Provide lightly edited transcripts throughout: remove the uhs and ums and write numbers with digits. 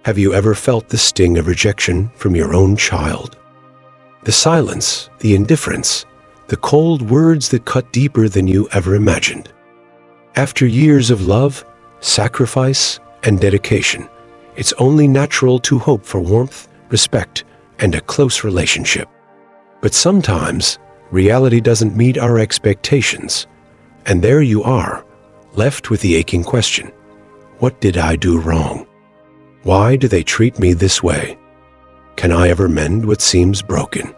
Have you ever felt the sting of rejection from your own child? The silence, the indifference, the cold words that cut deeper than you ever imagined. After years of love, sacrifice, and dedication, it's only natural to hope for warmth, respect, and a close relationship. But sometimes, reality doesn't meet our expectations, and there you are, left with the aching question, what did I do wrong? Why do they treat me this way? Can I ever mend what seems broken?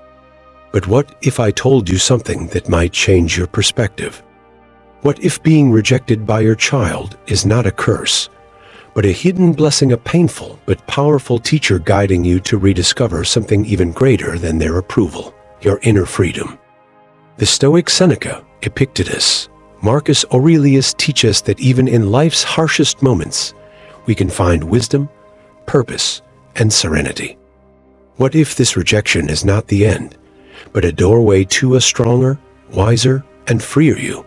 But what if I told you something that might change your perspective? What if being rejected by your child is not a curse, but a hidden blessing, a painful but powerful teacher guiding you to rediscover something even greater than their approval, your inner freedom? The Stoic Seneca, Epictetus, Marcus Aurelius teach us that even in life's harshest moments, we can find wisdom, purpose, and serenity. What if this rejection is not the end, but a doorway to a stronger, wiser, and freer you?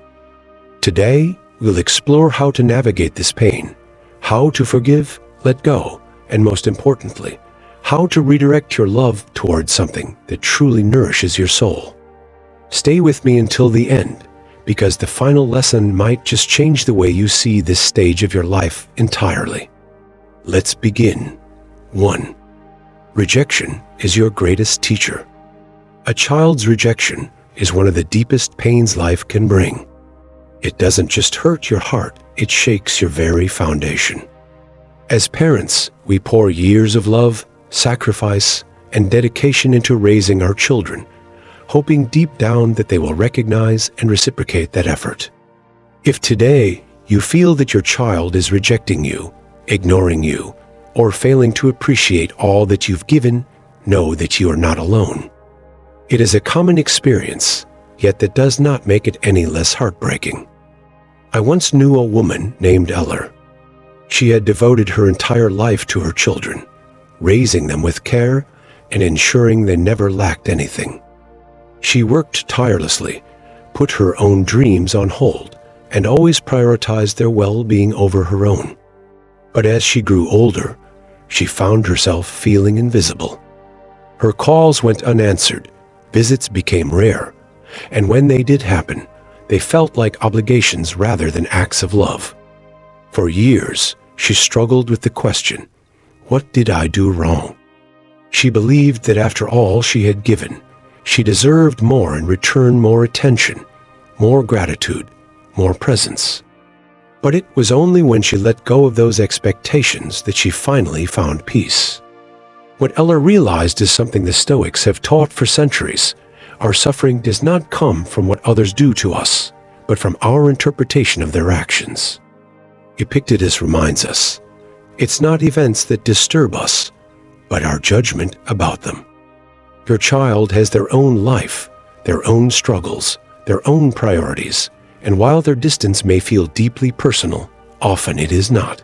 Today, we'll explore how to navigate this pain, how to forgive, let go, and most importantly, how to redirect your love towards something that truly nourishes your soul. Stay with me until the end, because the final lesson might just change the way you see this stage of your life entirely. Let's begin. 1. Rejection is your greatest teacher. A child's rejection is one of the deepest pains life can bring. It doesn't just hurt your heart, it shakes your very foundation. As parents, we pour years of love, sacrifice, and dedication into raising our children, hoping deep down that they will recognize and reciprocate that effort. If today you feel that your child is rejecting you, ignoring you, or failing to appreciate all that you've given, know that you are not alone. It is a common experience, yet that does not make it any less heartbreaking. I once knew a woman named Eller. She had devoted her entire life to her children, raising them with care and ensuring they never lacked anything. She worked tirelessly, put her own dreams on hold, and always prioritized their well-being over her own. But as she grew older, she found herself feeling invisible. Her calls went unanswered, visits became rare, and when they did happen, they felt like obligations rather than acts of love. For years, she struggled with the question, what did I do wrong? She believed that after all she had given, she deserved more in return, more attention, more gratitude, more presence. But it was only when she let go of those expectations that she finally found peace. What Eller realized is something the Stoics have taught for centuries. Our suffering does not come from what others do to us, but from our interpretation of their actions. Epictetus reminds us, it's not events that disturb us, but our judgment about them. Your child has their own life, their own struggles, their own priorities, and while their distance may feel deeply personal, often it is not.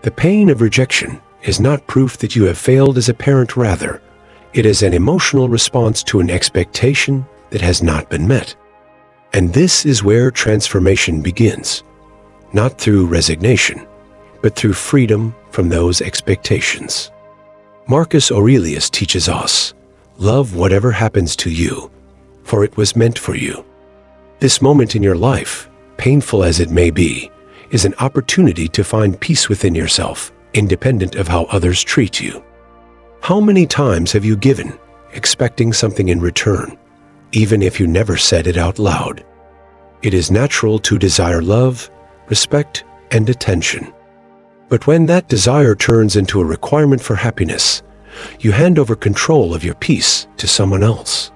The pain of rejection is not proof that you have failed as a parent. Rather, it is an emotional response to an expectation that has not been met. And this is where transformation begins, not through resignation, but through freedom from those expectations. Marcus Aurelius teaches us, love whatever happens to you, for it was meant for you. This moment in your life, painful as it may be, is an opportunity to find peace within yourself, independent of how others treat you. How many times have you given, expecting something in return, even if you never said it out loud? It is natural to desire love, respect, and attention. But when that desire turns into a requirement for happiness, you hand over control of your peace to someone else.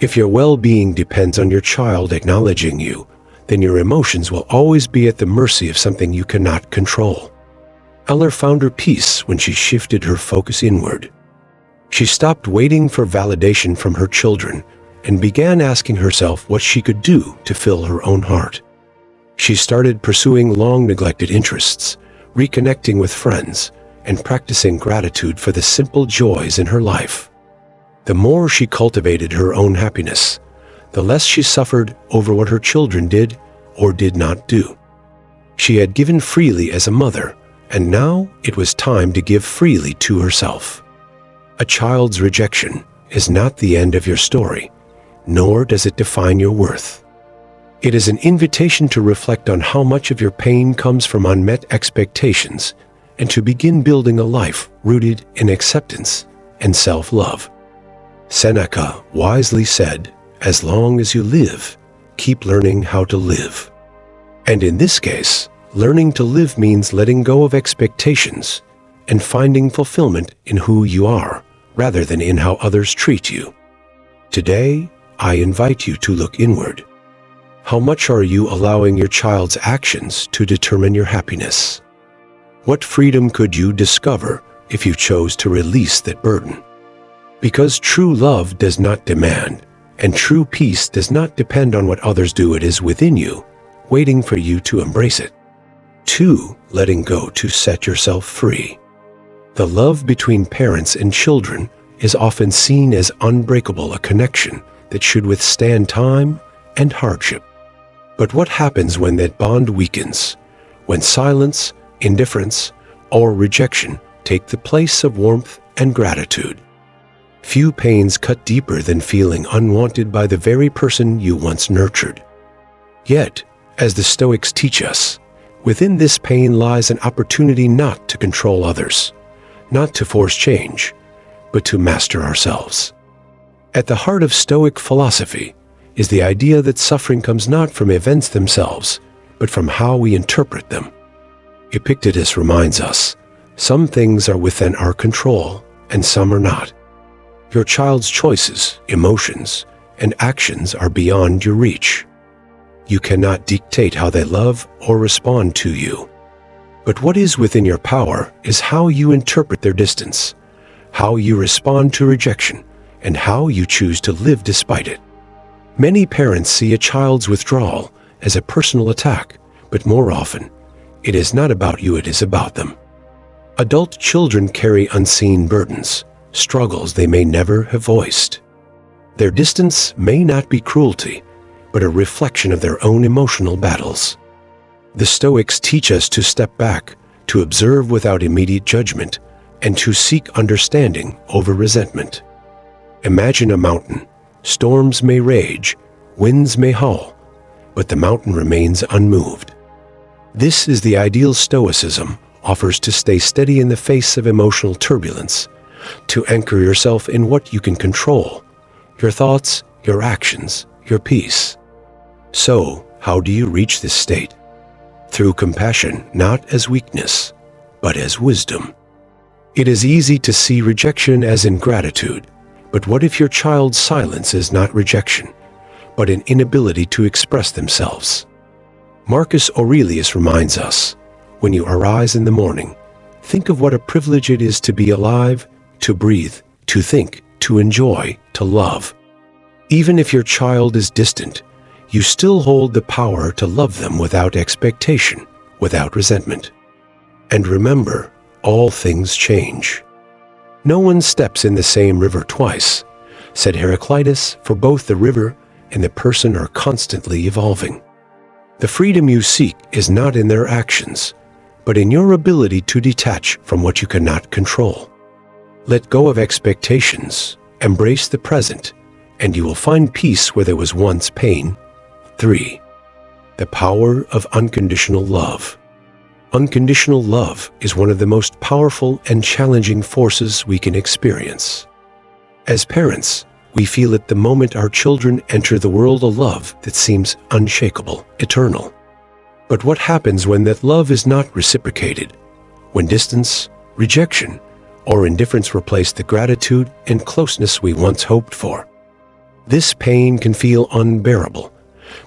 If your well-being depends on your child acknowledging you, then your emotions will always be at the mercy of something you cannot control. Eller found her peace when she shifted her focus inward. She stopped waiting for validation from her children and began asking herself what she could do to fill her own heart. She started pursuing long-neglected interests, reconnecting with friends, and practicing gratitude for the simple joys in her life. The more she cultivated her own happiness, the less she suffered over what her children did or did not do. She had given freely as a mother, and now it was time to give freely to herself. A child's rejection is not the end of your story, nor does it define your worth. It is an invitation to reflect on how much of your pain comes from unmet expectations and to begin building a life rooted in acceptance and self-love. Seneca wisely said, "As long as you live, keep learning how to live." And in this case, learning to live means letting go of expectations and finding fulfillment in who you are, rather than in how others treat you. Today, I invite you to look inward. How much are you allowing your child's actions to determine your happiness? What freedom could you discover if you chose to release that burden? Because true love does not demand, and true peace does not depend on what others do. It is within you, waiting for you to embrace it. 2. Letting go to set yourself free. The love between parents and children is often seen as unbreakable, a connection that should withstand time and hardship. But what happens when that bond weakens? When silence, indifference, or rejection take the place of warmth and gratitude? Few pains cut deeper than feeling unwanted by the very person you once nurtured. Yet, as the Stoics teach us, within this pain lies an opportunity not to control others, not to force change, but to master ourselves. At the heart of Stoic philosophy is the idea that suffering comes not from events themselves, but from how we interpret them. Epictetus reminds us, some things are within our control, and some are not. Your child's choices, emotions, and actions are beyond your reach. You cannot dictate how they love or respond to you. But what is within your power is how you interpret their distance, how you respond to rejection, and how you choose to live despite it. Many parents see a child's withdrawal as a personal attack, but more often, it is not about you, it is about them. Adult children carry unseen burdens, struggles they may never have voiced. Their distance may not be cruelty, but a reflection of their own emotional battles. The Stoics teach us to step back, to observe without immediate judgment, and to seek understanding over resentment. Imagine a mountain. Storms may rage, winds may howl, but the mountain remains unmoved. This is the ideal Stoicism offers to stay steady in the face of emotional turbulence, to anchor yourself in what you can control, your thoughts, your actions, your peace. So, how do you reach this state? Through compassion, not as weakness, but as wisdom. It is easy to see rejection as ingratitude, but what if your child's silence is not rejection, but an inability to express themselves? Marcus Aurelius reminds us, when you arise in the morning, think of what a privilege it is to be alive, to breathe, to think, to enjoy, to love. Even if your child is distant, you still hold the power to love them without expectation, without resentment. And remember, all things change. No one steps in the same river twice, said Heraclitus, for both the river and the person are constantly evolving. The freedom you seek is not in their actions, but in your ability to detach from what you cannot control. Let go of expectations, embrace the present, and you will find peace where there was once pain. 3. The power of unconditional love. Unconditional love is one of the most powerful and challenging forces we can experience. As parents, we feel it the moment our children enter the world a love that seems unshakable, eternal. But what happens when that love is not reciprocated? When distance, rejection, or indifference replace the gratitude and closeness we once hoped for? This pain can feel unbearable,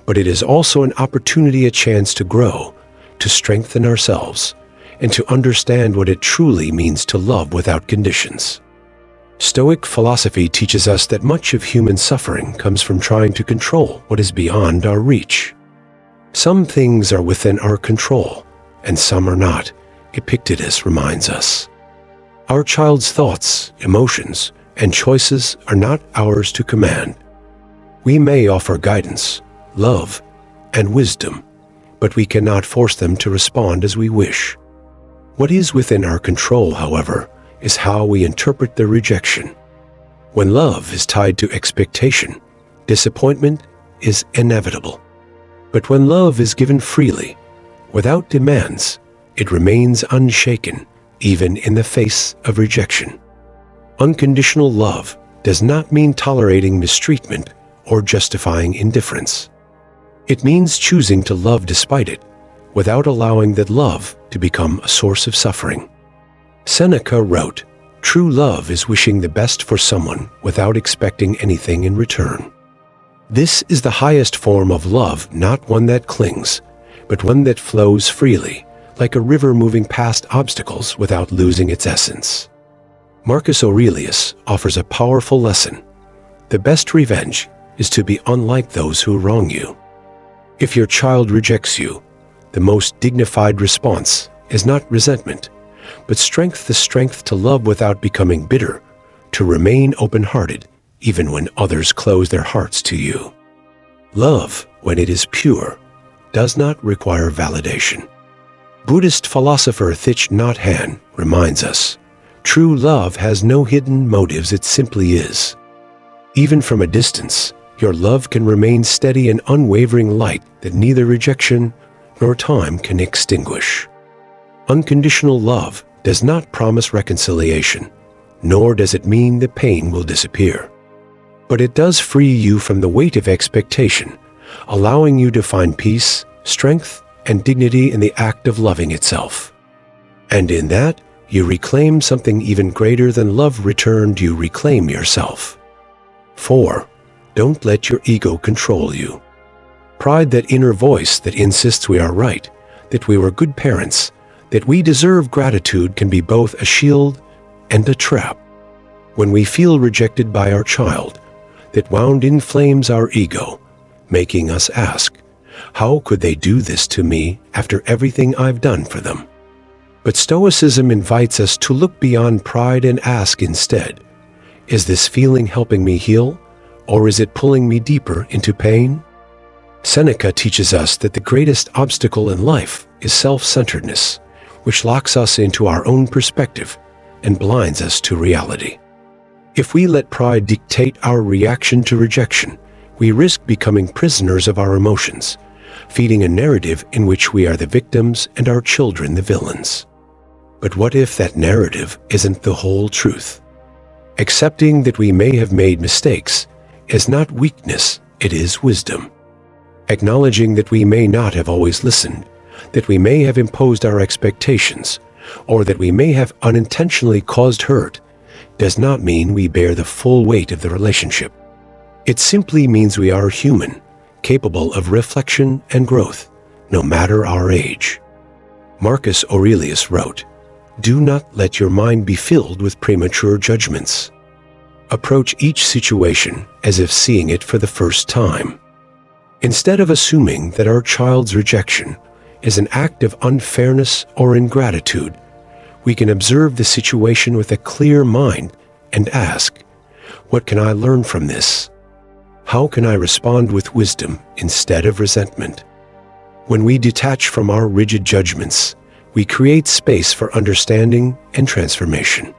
but it is also an opportunity, a chance to grow, to strengthen ourselves, and to understand what it truly means to love without conditions. Stoic philosophy teaches us that much of human suffering comes from trying to control what is beyond our reach. Some things are within our control, and some are not, Epictetus reminds us. Our child's thoughts, emotions, and choices are not ours to command. We may offer guidance, love, and wisdom, but we cannot force them to respond as we wish. What is within our control, however, is how we interpret the rejection. When love is tied to expectation, disappointment is inevitable. But when love is given freely, without demands, it remains unshaken, even in the face of rejection. Unconditional love does not mean tolerating mistreatment or justifying indifference. It means choosing to love despite it, without allowing that love to become a source of suffering. Seneca wrote, "True love is wishing the best for someone without expecting anything in return." This is the highest form of love, not one that clings, but one that flows freely, like a river moving past obstacles without losing its essence. Marcus Aurelius offers a powerful lesson. The best revenge is to be unlike those who wrong you. If your child rejects you, the most dignified response is not resentment, but the strength to love without becoming bitter, to remain open-hearted, even when others close their hearts to you. Love, when it is pure, does not require validation. Buddhist philosopher Thich Nhat Hanh reminds us, true love has no hidden motives, it simply is. Even from a distance, your love can remain steady and unwavering light that neither rejection nor time can extinguish. Unconditional love does not promise reconciliation, nor does it mean the pain will disappear. But it does free you from the weight of expectation, allowing you to find peace, strength, and dignity in the act of loving itself. And in that, you reclaim something even greater than love returned. You reclaim yourself. 4. Don't let your ego control you. Pride, that inner voice that insists we are right, that we were good parents, that we deserve gratitude, can be both a shield and a trap. When we feel rejected by our child, that wound inflames our ego, making us ask, how could they do this to me after everything I've done for them? But Stoicism invites us to look beyond pride and ask instead, is this feeling helping me heal, or is it pulling me deeper into pain? Seneca teaches us that the greatest obstacle in life is self-centeredness, which locks us into our own perspective and blinds us to reality. If we let pride dictate our reaction to rejection, we risk becoming prisoners of our emotions, feeding a narrative in which we are the victims and our children the villains. But what if that narrative isn't the whole truth? Accepting that we may have made mistakes is not weakness, it is wisdom. Acknowledging that we may not have always listened, that we may have imposed our expectations, or that we may have unintentionally caused hurt, does not mean we bear the full weight of the relationship. It simply means we are human, capable of reflection and growth, no matter our age. Marcus Aurelius wrote, "Do not let your mind be filled with premature judgments. Approach each situation as if seeing it for the first time." Instead of assuming that our child's rejection is an act of unfairness or ingratitude, we can observe the situation with a clear mind and ask, what can I learn from this? How can I respond with wisdom instead of resentment? When we detach from our rigid judgments, we create space for understanding and transformation.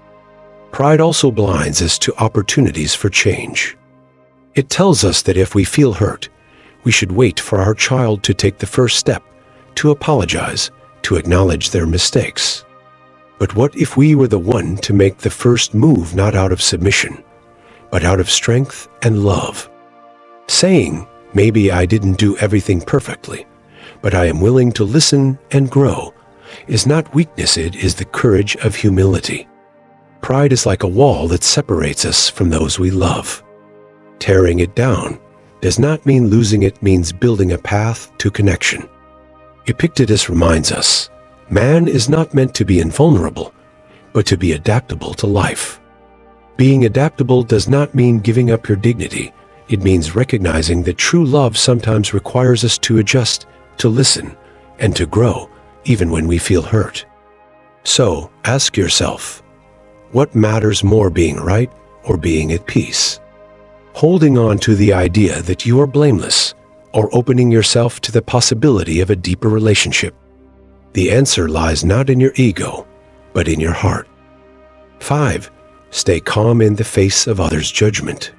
Pride also blinds us to opportunities for change. It tells us that if we feel hurt, we should wait for our child to take the first step, to apologize, to acknowledge their mistakes. But what if we were the one to make the first move, not out of submission, but out of strength and love? Saying, maybe I didn't do everything perfectly, but I am willing to listen and grow, is not weakness, it is the courage of humility. Pride is like a wall that separates us from those we love. Tearing it down does not mean losing, it means building a path to connection. Epictetus reminds us, man is not meant to be invulnerable, but to be adaptable to life. Being adaptable does not mean giving up your dignity. It means recognizing that true love sometimes requires us to adjust, to listen, and to grow, even when we feel hurt. So, ask yourself, what matters more, being right or being at peace? Holding on to the idea that you are blameless, or opening yourself to the possibility of a deeper relationship? The answer lies not in your ego, but in your heart. 5. Stay calm in the face of others' judgment.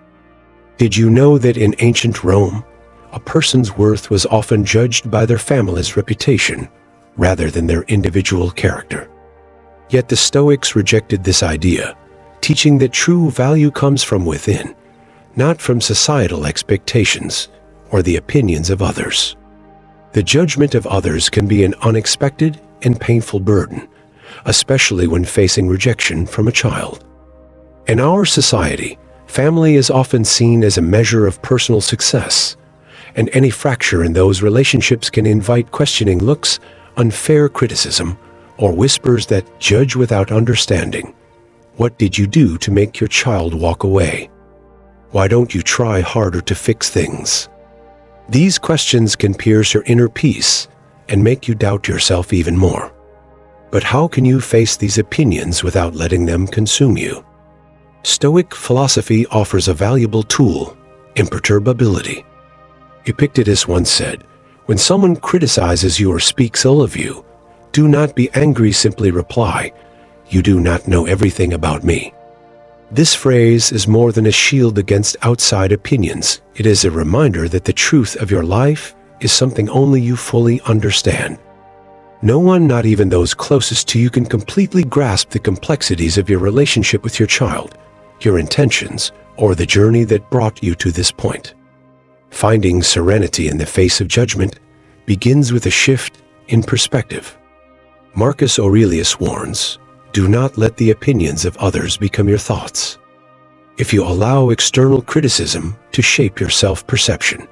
Did you know that in ancient Rome, a person's worth was often judged by their family's reputation rather than their individual character? Yet the Stoics rejected this idea, teaching that true value comes from within, not from societal expectations or the opinions of others. The judgment of others can be an unexpected and painful burden, especially when facing rejection from a child. In our society, family is often seen as a measure of personal success, and any fracture in those relationships can invite questioning looks, unfair criticism, or whispers that judge without understanding. What did you do to make your child walk away? Why don't you try harder to fix things? These questions can pierce your inner peace and make you doubt yourself even more. But how can you face these opinions without letting them consume you? Stoic philosophy offers a valuable tool: imperturbability. Epictetus once said, "When someone criticizes you or speaks ill of you, do not be angry, simply reply, 'You do not know everything about me.'" This phrase is more than a shield against outside opinions. It is a reminder that the truth of your life is something only you fully understand. No one, not even those closest to you, can completely grasp the complexities of your relationship with your child, your intentions, or the journey that brought you to this point. Finding serenity in the face of judgment begins with a shift in perspective. Marcus Aurelius warns, "Do not let the opinions of others become your thoughts." If you allow external criticism to shape your self-perception,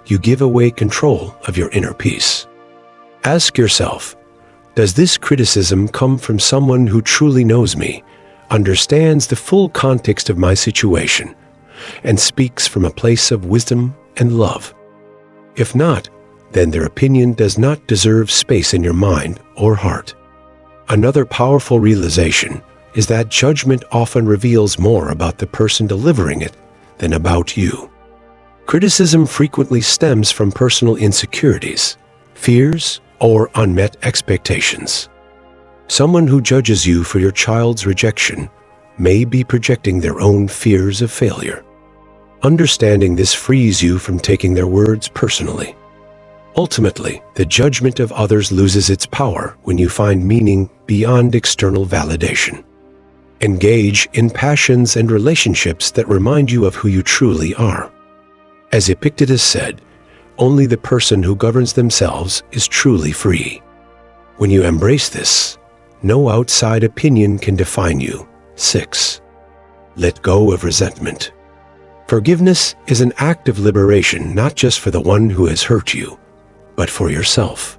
you give away control of your inner peace. Ask yourself, does this criticism come from someone who truly knows me, understands the full context of my situation, and speaks from a place of wisdom and love? If not, then their opinion does not deserve space in your mind or heart. Another powerful realization is that judgment often reveals more about the person delivering it than about you. Criticism frequently stems from personal insecurities, fears, or unmet expectations. Someone who judges you for your child's rejection may be projecting their own fears of failure. Understanding this frees you from taking their words personally. Ultimately, the judgment of others loses its power when you find meaning beyond external validation. Engage in passions and relationships that remind you of who you truly are. As Epictetus said, only the person who governs themselves is truly free. When you embrace this, no outside opinion can define you. 6. Let go of resentment. Forgiveness is an act of liberation, not just for the one who has hurt you, but for yourself.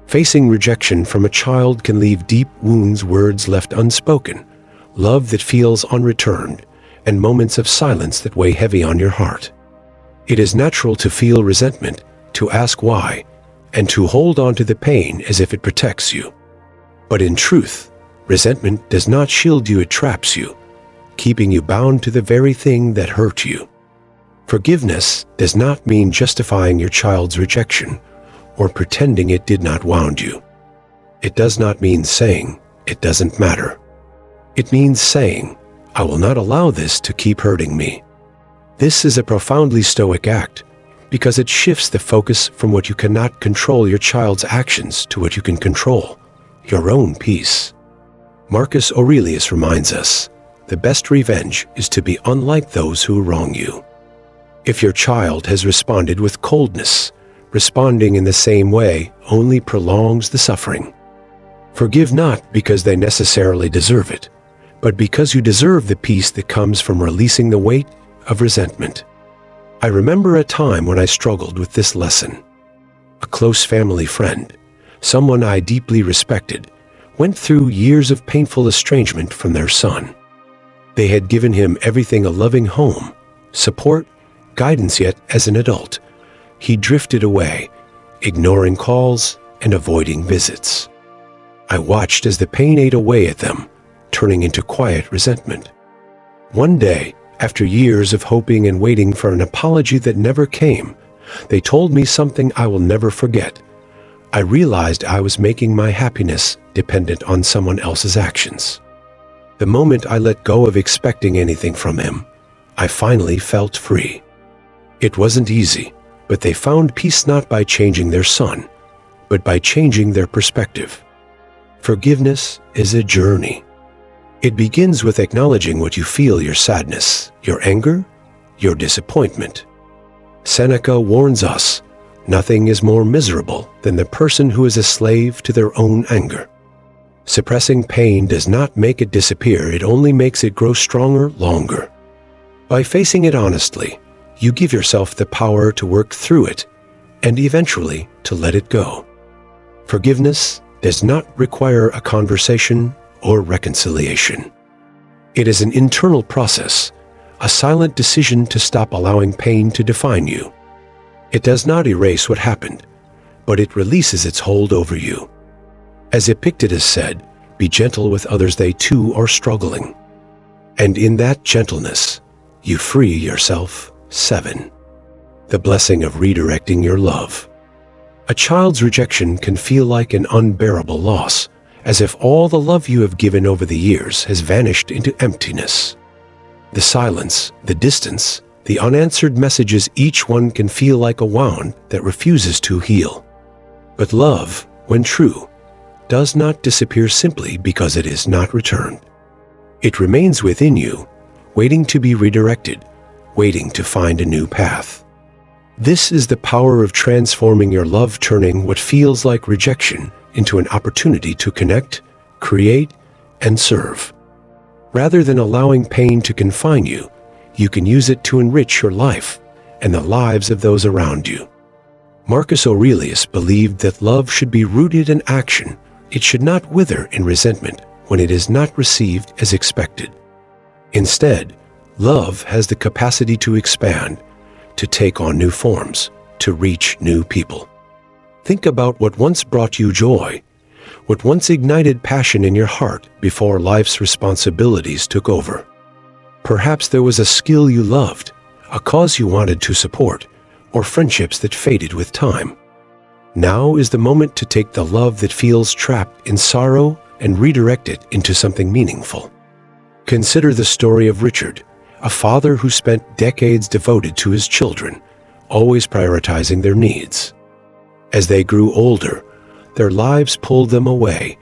Facing rejection from a child can leave deep wounds, words left unspoken, love that feels unreturned, and moments of silence that weigh heavy on your heart. It is natural to feel resentment, to ask why, and to hold on to the pain as if it protects you. But in truth, resentment does not shield you, it traps you, keeping you bound to the very thing that hurt you. Forgiveness does not mean justifying your child's rejection or pretending it did not wound you. It does not mean saying, "It doesn't matter." It means saying, "I will not allow this to keep hurting me." This is a profoundly Stoic act because it shifts the focus from what you cannot control, your child's actions, to what you can control, your own peace. Marcus Aurelius reminds us, the best revenge is to be unlike those who wrong you. If your child has responded with coldness, responding in the same way only prolongs the suffering. Forgive not because they necessarily deserve it, but because you deserve the peace that comes from releasing the weight of resentment. I remember a time when I struggled with this lesson. A close family friend, someone I deeply respected, went through years of painful estrangement from their son. They had given him everything: a loving home, support, guidance, yet as an adult, he drifted away, ignoring calls and avoiding visits. I watched as the pain ate away at them, turning into quiet resentment. One day, after years of hoping and waiting for an apology that never came, they told me something I will never forget. I realized I was making my happiness dependent on someone else's actions. The moment I let go of expecting anything from him, I finally felt free. It wasn't easy, but they found peace not by changing their son, but by changing their perspective. Forgiveness is a journey. It begins with acknowledging what you feel: your sadness, your anger, your disappointment. Seneca warns us, nothing is more miserable than the person who is a slave to their own anger. Suppressing pain does not make it disappear, it only makes it grow stronger longer. By facing it honestly, you give yourself the power to work through it and eventually to let it go. Forgiveness does not require a conversation or reconciliation. It is an internal process, a silent decision to stop allowing pain to define you. It does not erase what happened, but it releases its hold over you. As Epictetus said, "Be gentle with others, they too are struggling." And in that gentleness, you free yourself. 7. The blessing of redirecting your love. A child's rejection can feel like an unbearable loss, as if all the love you have given over the years has vanished into emptiness. The silence, the distance, the unanswered messages, each one can feel like a wound that refuses to heal. But love, when true, does not disappear simply because it is not returned. It remains within you, waiting to be redirected, waiting to find a new path. This is the power of transforming your love, turning what feels like rejection into an opportunity to connect, create, and serve. Rather than allowing pain to confine you, you can use it to enrich your life and the lives of those around you. Marcus Aurelius believed that love should be rooted in action. It should not wither in resentment when it is not received as expected. Instead, love has the capacity to expand, to take on new forms, to reach new people. Think about what once brought you joy, what once ignited passion in your heart before life's responsibilities took over. Perhaps there was a skill you loved, a cause you wanted to support, or friendships that faded with time. Now is the moment to take the love that feels trapped in sorrow and redirect it into something meaningful. Consider the story of Richard, a father who spent decades devoted to his children, always prioritizing their needs. As they grew older, their lives pulled them away,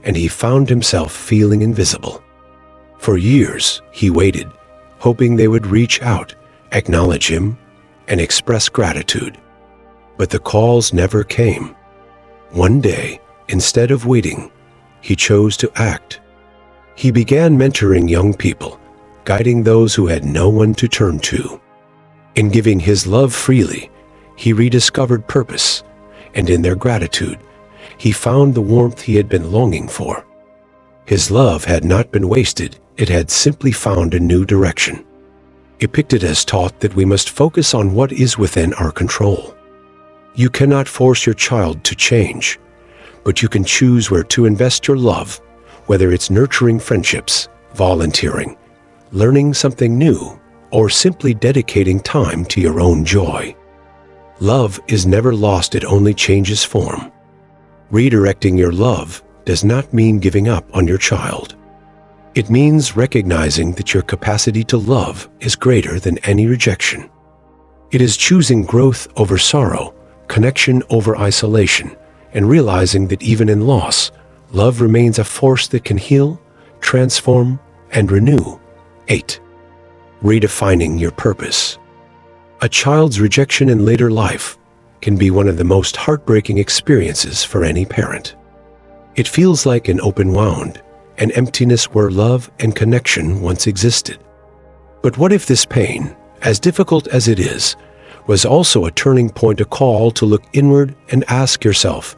and he found himself feeling invisible. For years, he waited, hoping they would reach out, acknowledge him, and express gratitude. But the calls never came. One day, instead of waiting, he chose to act. He began mentoring young people, guiding those who had no one to turn to. In giving his love freely, he rediscovered purpose, and in their gratitude, he found the warmth he had been longing for. His love had not been wasted, it had simply found a new direction. Epictetus taught that we must focus on what is within our control. You cannot force your child to change, but you can choose where to invest your love, whether it's nurturing friendships, volunteering, learning something new, or simply dedicating time to your own joy. Love is never lost, it only changes form. Redirecting your love does not mean giving up on your child. It means recognizing that your capacity to love is greater than any rejection. It is choosing growth over sorrow, connection over isolation, and realizing that even in loss, love remains a force that can heal, transform, and renew. 8. Redefining your purpose. A child's rejection in later life can be one of the most heartbreaking experiences for any parent. It feels like an open wound, an emptiness where love and connection once existed. But what if this pain, as difficult as it is, was also a turning point, a call to look inward and ask yourself,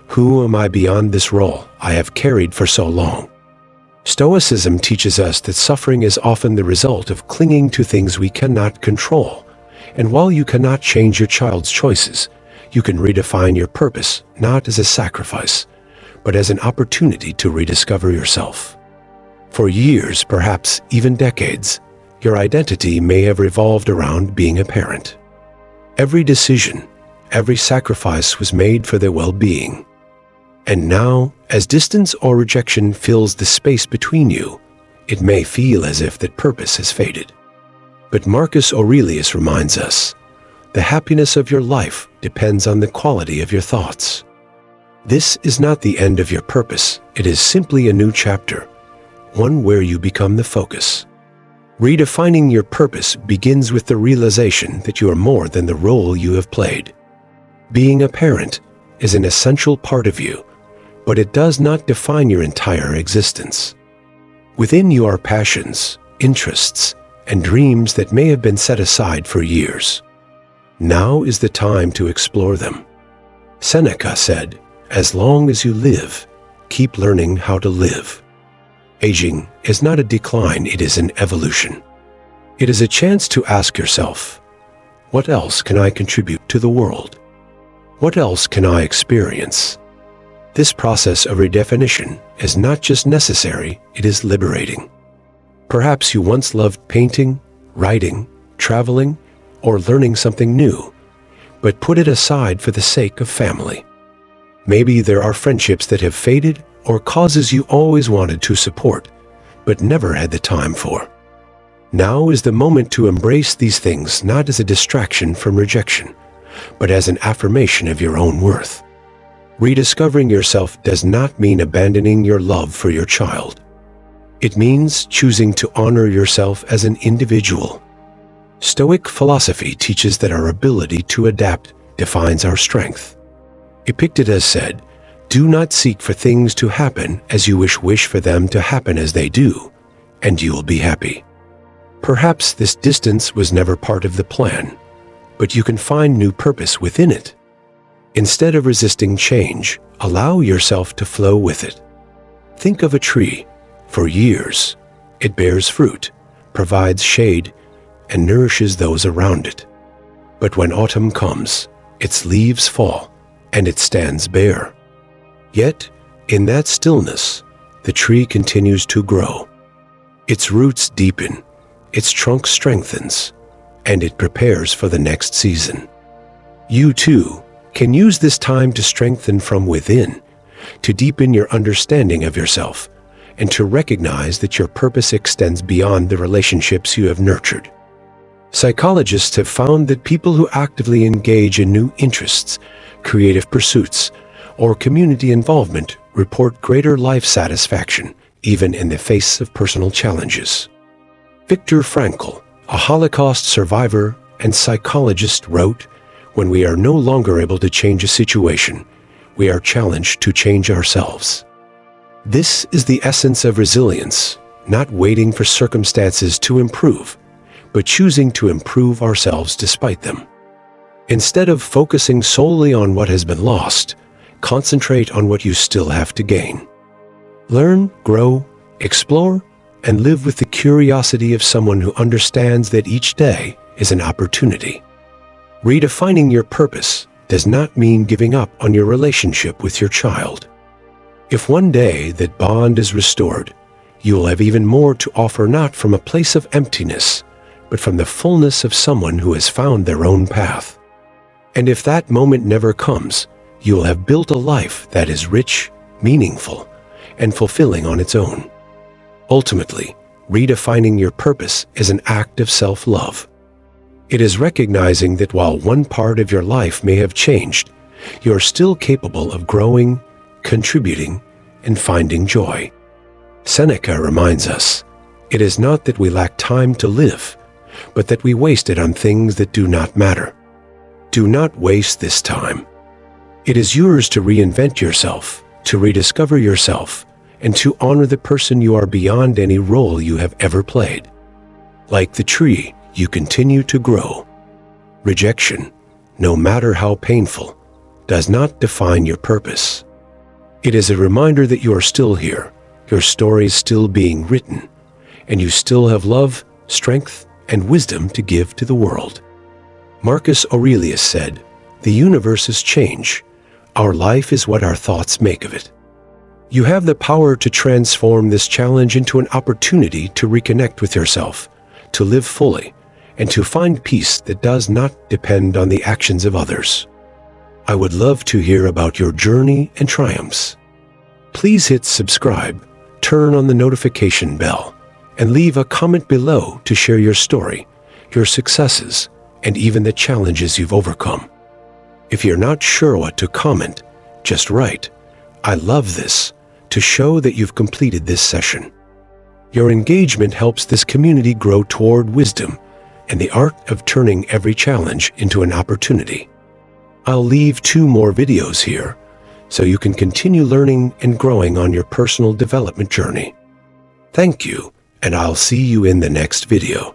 who am I beyond this role I have carried for so long? Stoicism teaches us that suffering is often the result of clinging to things we cannot control. And while you cannot change your child's choices, you can redefine your purpose, not as a sacrifice, but as an opportunity to rediscover yourself. For years, perhaps even decades, your identity may have revolved around being a parent. Every decision, Every sacrifice was made for their well-being. And now, as distance or rejection fills the space between you, it may feel as if that purpose has faded. But Marcus Aurelius reminds us, the happiness of your life depends on the quality of your thoughts. This is not the end of your purpose, it is simply a new chapter, one where you become the focus. Redefining your purpose begins with the realization that you are more than the role you have played. Being a parent is an essential part of you, but it does not define your entire existence. Within you are passions, interests, and dreams that may have been set aside for years. Now is the time to explore them. Seneca said, "As long as you live, keep learning how to live." Aging is not a decline, it is an evolution. It is a chance to ask yourself, what else can I contribute to the world? What else can I experience? This process of redefinition is not just necessary, it is liberating. Perhaps you once loved painting, writing, traveling, or learning something new, but put it aside for the sake of family. Maybe there are friendships that have faded or causes you always wanted to support, but never had the time for. Now is the moment to embrace these things not as a distraction from rejection, but as an affirmation of your own worth. Rediscovering yourself does not mean abandoning your love for your child. It means choosing to honor yourself as an individual. Stoic philosophy teaches that our ability to adapt defines our strength. Epictetus said, "Do not seek for things to happen as you wish for them to happen as they do, and you will be happy." Perhaps this distance was never part of the plan, but you can find new purpose within it. Instead of resisting change, allow yourself to flow with it. Think of a tree. For years, it bears fruit, provides shade, and nourishes those around it. But when autumn comes, its leaves fall, and it stands bare. Yet, in that stillness, the tree continues to grow. Its roots deepen, its trunk strengthens, and it prepares for the next season. You too can use this time to strengthen from within, to deepen your understanding of yourself, and to recognize that your purpose extends beyond the relationships you have nurtured. Psychologists have found that people who actively engage in new interests, creative pursuits, or community involvement report greater life satisfaction, even in the face of personal challenges. Viktor Frankl, a Holocaust survivor and psychologist, wrote, "When we are no longer able to change a situation, we are challenged to change ourselves." This is the essence of resilience, not waiting for circumstances to improve, but choosing to improve ourselves despite them. Instead of focusing solely on what has been lost, concentrate on what you still have to gain. Learn, grow, explore, and live with the curiosity of someone who understands that each day is an opportunity. Redefining your purpose does not mean giving up on your relationship with your child. If one day that bond is restored, you will have even more to offer, not from a place of emptiness, but from the fullness of someone who has found their own path. And if that moment never comes, you will have built a life that is rich, meaningful, and fulfilling on its own. Ultimately, redefining your purpose is an act of self-love. It is recognizing that while one part of your life may have changed, you are still capable of growing, contributing, and finding joy. Seneca reminds us, it is not that we lack time to live, but that we waste it on things that do not matter. Do not waste this time. It is yours to reinvent yourself, to rediscover yourself, and to honor the person you are beyond any role you have ever played. Like the tree, you continue to grow. Rejection, no matter how painful, does not define your purpose. It is a reminder that you are still here, your story is still being written, and you still have love, strength, and wisdom to give to the world. Marcus Aurelius said, "The universe is change. Our life is what our thoughts make of it." You have the power to transform this challenge into an opportunity to reconnect with yourself, to live fully, and to find peace that does not depend on the actions of others. I would love to hear about your journey and triumphs. Please hit subscribe, turn on the notification bell, and leave a comment below to share your story, your successes, and even the challenges you've overcome. If you're not sure what to comment, just write, "I love this," to show that you've completed this session. Your engagement helps this community grow toward wisdom and the art of turning every challenge into an opportunity. I'll leave 2 more videos here so you can continue learning and growing on your personal development journey. Thank you, and I'll see you in the next video.